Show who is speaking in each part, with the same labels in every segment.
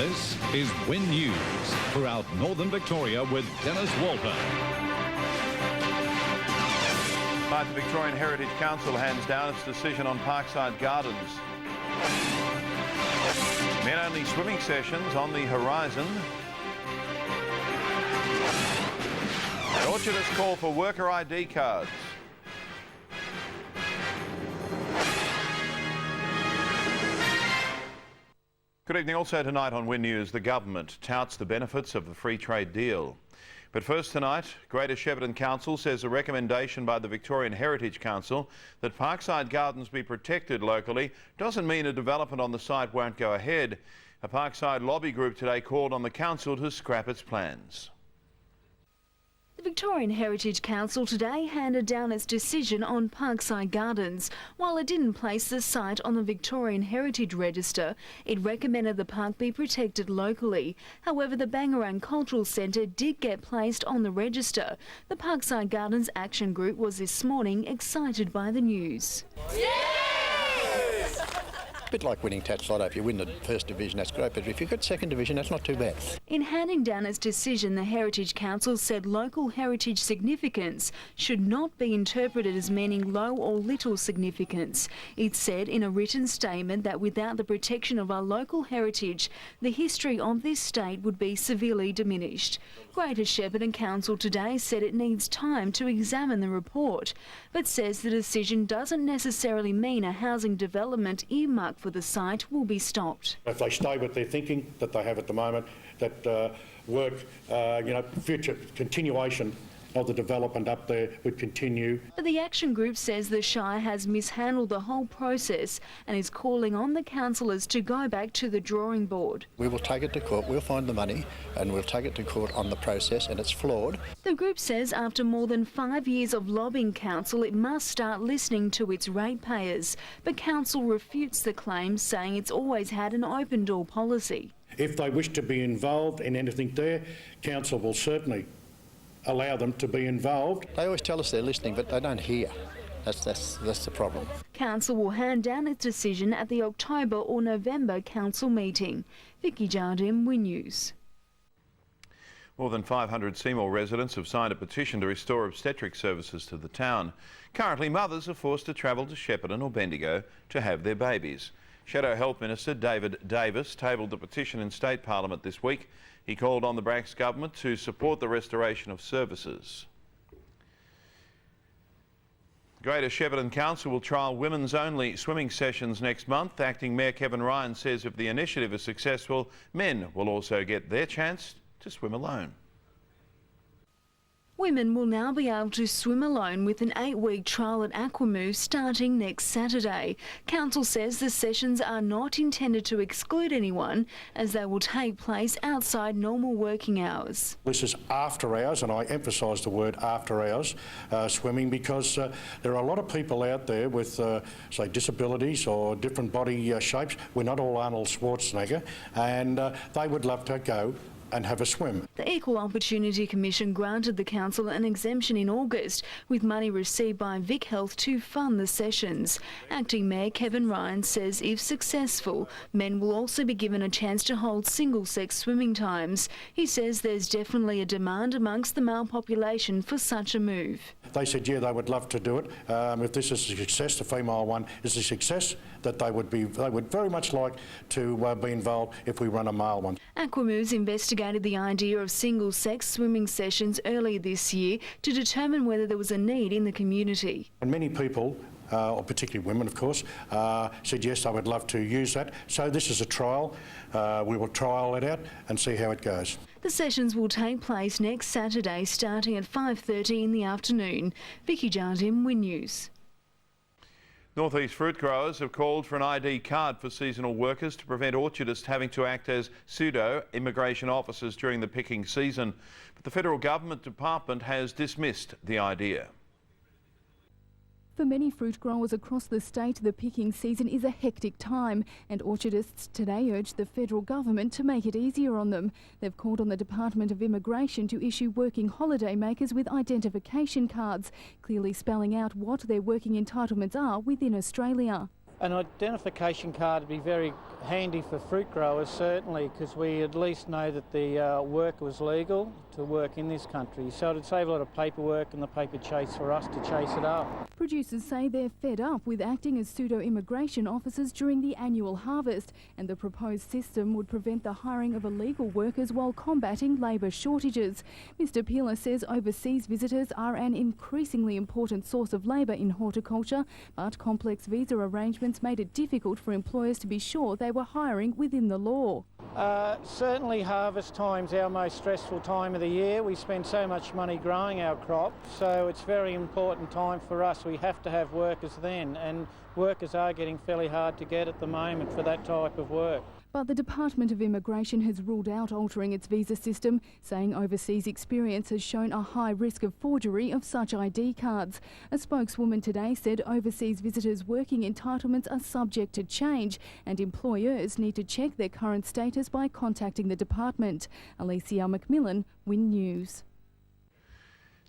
Speaker 1: This is Win News throughout Northern Victoria with Denis Walter.
Speaker 2: Tonight, the Victorian Heritage Council hands down its decision on Parkside Gardens. Men-only swimming sessions on the horizon. And Orchardists call for worker ID cards. Good evening. Also tonight on Win News, the government touts the benefits of the free trade deal. But first tonight, Greater Shepparton Council says a recommendation by the Victorian Heritage Council that Parkside Gardens be protected locally doesn't mean a development on the site won't go ahead. A Parkside lobby group today called on the council to scrap its plans.
Speaker 3: The Victorian Heritage Council today handed down its decision on Parkside Gardens. While it didn't place the site on the Victorian Heritage Register, it recommended the park be protected locally. However, the Bangarang Cultural Centre did get placed on the register. The Parkside Gardens Action Group was this morning excited by the news.
Speaker 4: A bit like winning Tats Lotto. If you win the first division, that's great, but if you've got second division, that's not too bad.
Speaker 3: In handing down its decision, the Heritage Council said local heritage significance should not be interpreted as meaning low or little significance. It said in a written statement that without the protection of our local heritage, the history of this state would be severely diminished. Greater Shepparton Council today said it needs time to examine the report, but says the decision doesn't necessarily mean a housing development earmarked for the site will be stopped.
Speaker 5: If they stay with their thinking that they have at the moment, that future continuation of the development up there would continue.
Speaker 3: But the Action Group says the Shire has mishandled the whole process and is calling on the councillors to go back to the drawing board.
Speaker 4: We will take it to court, we'll find the money and we'll take it to court on the process, and it's flawed.
Speaker 3: The group says after more than 5 years of lobbying council, it must start listening to its ratepayers. But council refutes the claims, saying it's always had an open door policy.
Speaker 5: If they wish to be involved in anything there, council will certainly allow them to be involved.
Speaker 4: They always tell us they're listening, but they don't hear. That's the problem.
Speaker 3: Council will hand down its decision at the October or November council meeting. Vicky, Jardim, Win News.
Speaker 2: More than 500 Seymour residents have signed a petition to restore obstetric services to the town. Currently, mothers are forced to travel to Shepparton or Bendigo to have their babies. Shadow Health Minister David Davis tabled the petition in State Parliament this week. He called on the Bracks government to support the restoration of services. Greater Shepparton Council will trial women's only swimming sessions next month. Acting Mayor Kevin Ryan says if the initiative is successful, men will also get their chance to swim alone.
Speaker 3: Women will now be able to swim alone with an 8-week trial at Aquamove starting next Saturday. Council says the sessions are not intended to exclude anyone, as they will take place outside normal working hours.
Speaker 5: This is after hours, and I emphasise the word after hours swimming, because there are a lot of people out there with, say, disabilities or different body shapes. We're not all Arnold Schwarzenegger, and they would love to go and have a swim.
Speaker 3: The Equal Opportunity Commission granted the council an exemption in August, with money received by Vic Health to fund the sessions. Acting Mayor Kevin Ryan says if successful, men will also be given a chance to hold single-sex swimming times. He says there's definitely a demand amongst the male population for such a move.
Speaker 5: They said, yeah, they would love to do it. If this is a success, the female one is a success, that they would very much like to be involved if we run a male one.
Speaker 3: Aquamoves investigated the idea of single-sex swimming sessions earlier this year to determine whether there was a need in the community.
Speaker 5: And many people, or particularly women of course, said yes, I would love to use that. So this is a trial. We will trial it out and see how it goes.
Speaker 3: The sessions will take place next Saturday starting at 5:30 in the afternoon. Vicky, Jardim, Win News.
Speaker 2: North East fruit growers have called for an ID card for seasonal workers to prevent orchardists having to act as pseudo-immigration officers during the picking season. But the federal government department has dismissed the idea.
Speaker 6: For many fruit growers across the state, the picking season is a hectic time, and orchardists today urged the federal government to make it easier on them. They've called on the Department of Immigration to issue working holiday makers with identification cards, clearly spelling out what their working entitlements are within Australia.
Speaker 7: An identification card would be very handy for fruit growers, certainly, because we at least know that the worker was legal to work in this country. So it'd save a lot of paperwork and the paper chase for us to chase it up.
Speaker 6: Producers say they're fed up with acting as pseudo-immigration officers during the annual harvest, and the proposed system would prevent the hiring of illegal workers while combating labour shortages. Mr Peeler says overseas visitors are an increasingly important source of labour in horticulture, but complex visa arrangements made it difficult for employers to be sure they were hiring within the law.
Speaker 7: Certainly harvest time's our most stressful time of the year. We spend so much money growing our crop, so it's a very important time for us. We have to have workers then, and workers are getting fairly hard to get at the moment for that type of work.
Speaker 6: But the Department of Immigration has ruled out altering its visa system, saying overseas experience has shown a high risk of forgery of such ID cards. A spokeswoman today said overseas visitors' working entitlements are subject to change, and employers need to check their current status by contacting the department. Alicia, McMillan, Win News.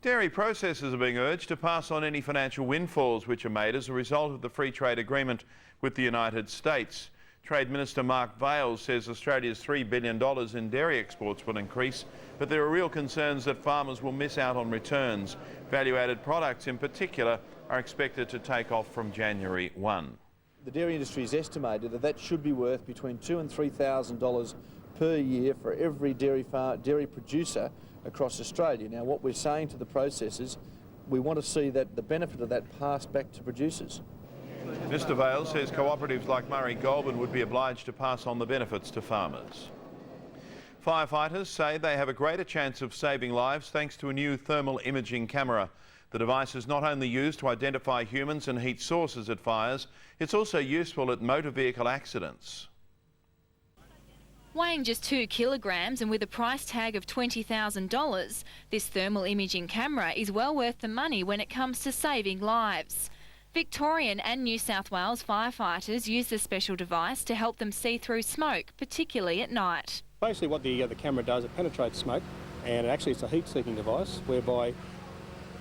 Speaker 2: Dairy processors are being urged to pass on any financial windfalls which are made as a result of the free trade agreement with the United States. Trade Minister Mark Vaile says Australia's $3 billion in dairy exports will increase, but there are real concerns that farmers will miss out on returns. Value-added products in particular are expected to take off from January 1.
Speaker 8: The dairy industry has estimated that should be worth between $2,000 and $3,000 per year for every dairy producer across Australia. Now, what we're saying to the processors, we want to see that the benefit of that passed back to producers.
Speaker 2: Mr Vaile says cooperatives like Murray Goulburn would be obliged to pass on the benefits to farmers. Firefighters say they have a greater chance of saving lives thanks to a new thermal imaging camera. The device is not only used to identify humans and heat sources at fires, it's also useful at motor vehicle accidents.
Speaker 9: Weighing just 2 kilograms and with a price tag of $20,000, this thermal imaging camera is well worth the money when it comes to saving lives. Victorian and New South Wales firefighters use the special device to help them see through smoke, particularly at night.
Speaker 10: Basically what the camera does, it penetrates smoke, and actually it's a heat-seeking device whereby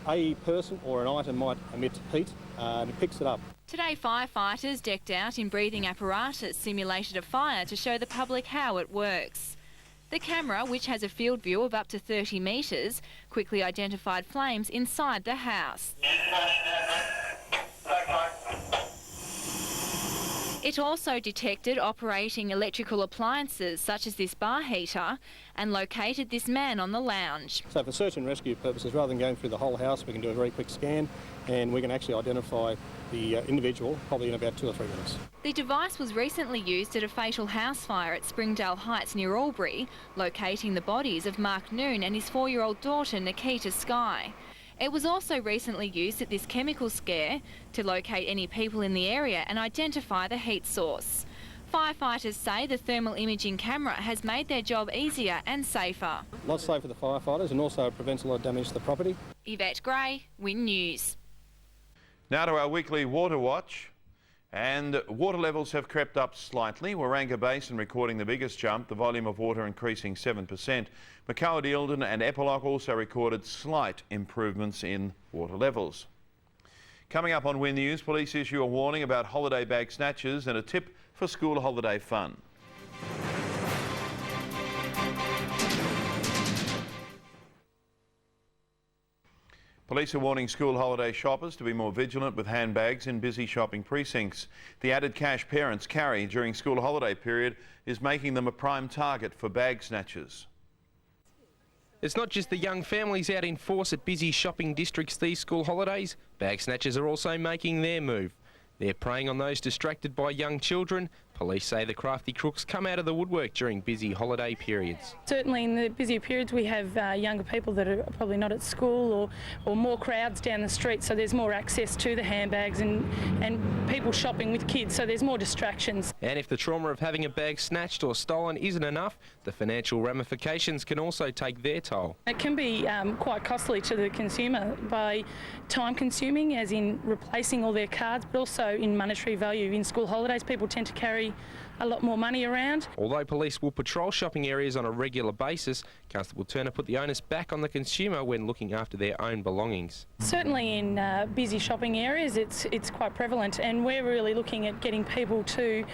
Speaker 10: a person or an item might emit heat and it picks it up.
Speaker 9: Today firefighters decked out in breathing apparatus simulated a fire to show the public how it works. The camera, which has a field view of up to 30 metres, quickly identified flames inside the house. It also detected operating electrical appliances such as this bar heater and located this man on the lounge.
Speaker 10: So for search and rescue purposes, rather than going through the whole house, we can do a very quick scan and we can actually identify the individual probably in about 2 or 3 minutes.
Speaker 9: The device was recently used at a fatal house fire at Springdale Heights near Albury, locating the bodies of Mark Noon and his 4-year-old daughter Nikita Skye. It was also recently used at this chemical scare to locate any people in the area and identify the heat source. Firefighters say the thermal imaging camera has made their job easier and safer.
Speaker 10: A lot safer for the firefighters and also prevents a lot of damage to the property.
Speaker 9: Yvette Gray, Win News.
Speaker 2: Now to our weekly Water Watch. And water levels have crept up slightly. Waranga Basin recording the biggest jump, the volume of water increasing 7%. Macau-Deildon and Eppalock also recorded slight improvements in water levels. Coming up on Win News, police issue a warning about holiday bag snatchers and a tip for school holiday fun. Police are warning school holiday shoppers to be more vigilant with handbags in busy shopping precincts. The added cash parents carry during school holiday period is making them a prime target for bag snatchers.
Speaker 11: It's not just the young families out in force at busy shopping districts these school holidays. Bag snatchers are also making their move. They're preying on those distracted by young children. Police say the crafty crooks come out of the woodwork during busy holiday periods.
Speaker 12: Certainly in the busier periods we have younger people that are probably not at school or more crowds down the street, so there's more access to the handbags and people shopping with kids, so there's more distractions.
Speaker 11: And if the trauma of having a bag snatched or stolen isn't enough, the financial ramifications can also take their toll.
Speaker 12: It can be quite costly to the consumer by time consuming, as in replacing all their cards, but also in monetary value. In school holidays people tend to carry a lot more money around.
Speaker 11: Although police will patrol shopping areas on a regular basis, Constable Turner put the onus back on the consumer when looking after their own belongings.
Speaker 12: Certainly in busy shopping areas it's quite prevalent, and we're really looking at getting people to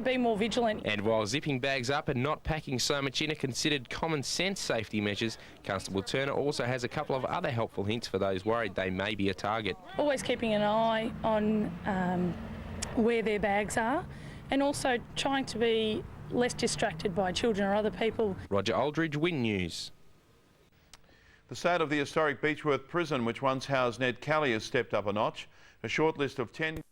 Speaker 12: be more vigilant.
Speaker 11: And while zipping bags up and not packing so much in are considered common sense safety measures, Constable Turner also has a couple of other helpful hints for those worried they may be a target.
Speaker 12: Always keeping an eye on where their bags are, and also trying to be less distracted by children or other people.
Speaker 11: Roger Oldridge, Win News.
Speaker 2: The state of the historic Beechworth prison, which once housed Ned Kelly, has stepped up a notch. A short list of 10